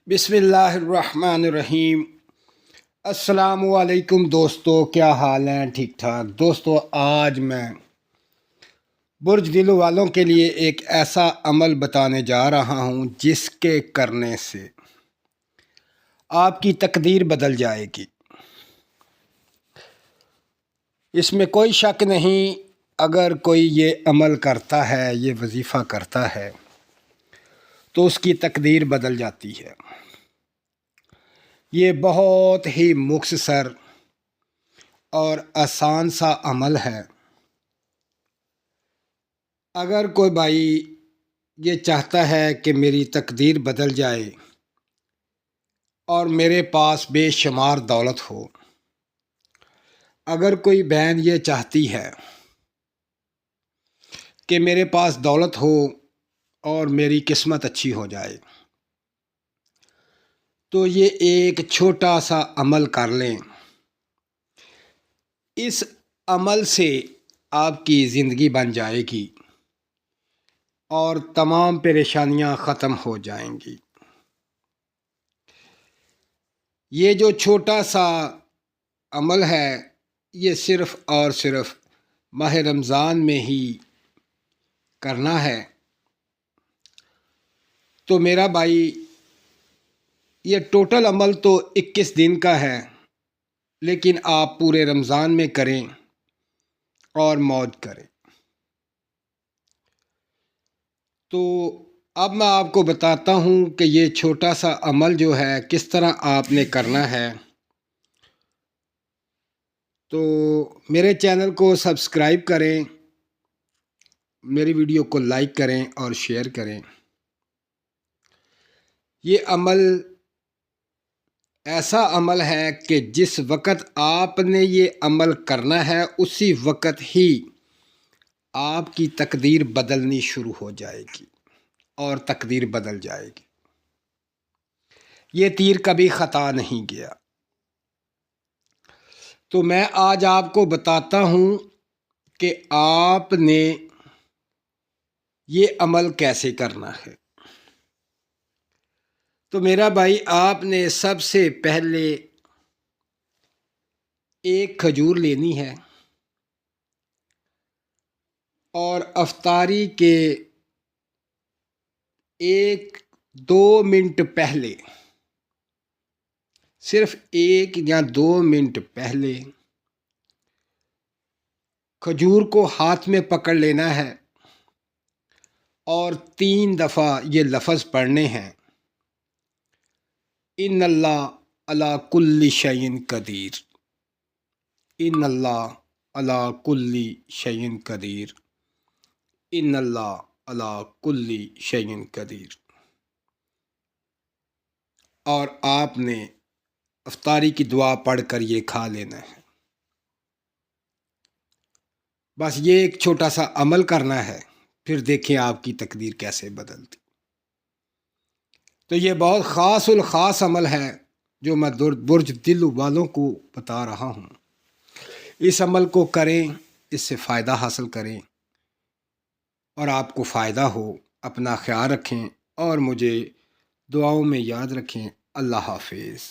بسم اللہ الرحمن الرحیم۔ السلام علیکم دوستو، کیا حال ہیں؟ ٹھیک ٹھاک دوستو، آج میں برج دل والوں کے لیے ایک ایسا عمل بتانے جا رہا ہوں جس کے کرنے سے آپ کی تقدیر بدل جائے گی۔ اس میں کوئی شک نہیں، اگر کوئی یہ عمل کرتا ہے، یہ وظیفہ کرتا ہے تو اس کی تقدیر بدل جاتی ہے۔ یہ بہت ہی مختصر اور آسان سا عمل ہے۔ اگر کوئی بھائی یہ چاہتا ہے کہ میری تقدیر بدل جائے اور میرے پاس بے شمار دولت ہو، اگر کوئی بہن یہ چاہتی ہے کہ میرے پاس دولت ہو اور میری قسمت اچھی ہو جائے، تو یہ ایک چھوٹا سا عمل کر لیں۔ اس عمل سے آپ کی زندگی بن جائے گی اور تمام پریشانیاں ختم ہو جائیں گی۔ یہ جو چھوٹا سا عمل ہے، یہ صرف اور صرف ماہ رمضان میں ہی کرنا ہے۔ تو میرا بھائی، یہ ٹوٹل عمل تو 21 دن کا ہے، لیکن آپ پورے رمضان میں کریں اور موج کریں۔ تو اب میں آپ کو بتاتا ہوں کہ یہ چھوٹا سا عمل جو ہے کس طرح آپ نے کرنا ہے۔ تو میرے چینل کو سبسکرائب کریں، میری ویڈیو کو لائک کریں اور شیئر کریں۔ یہ عمل ایسا عمل ہے کہ جس وقت آپ نے یہ عمل کرنا ہے، اسی وقت ہی آپ کی تقدیر بدلنی شروع ہو جائے گی اور تقدیر بدل جائے گی۔ یہ تیر کبھی خطا نہیں گیا۔ تو میں آج آپ کو بتاتا ہوں کہ آپ نے یہ عمل کیسے کرنا ہے۔ تو میرا بھائی، آپ نے سب سے پہلے ایک کھجور لینی ہے اور افطاری کے 1-2 منٹ پہلے، صرف 1 یا 2 منٹ پہلے کھجور کو ہاتھ میں پکڑ لینا ہے اور 3 دفعہ یہ لفظ پڑھنے ہیں: ان اللہ علی کل شیء قدیر، ان اللہ علی کل شیء قدیر، ان اللہ علی کل شیء قدیر۔ اور آپ نے افطاری کی دعا پڑھ کر یہ کھا لینا ہے۔ بس یہ ایک چھوٹا سا عمل کرنا ہے، پھر دیکھیں آپ کی تقدیر کیسے بدلتی۔ تو یہ بہت خاص الخاص عمل ہے جو میں برج دل والوں کو بتا رہا ہوں۔ اس عمل کو کریں، اس سے فائدہ حاصل کریں اور آپ کو فائدہ ہو۔ اپنا خیال رکھیں اور مجھے دعاؤں میں یاد رکھیں۔ اللہ حافظ۔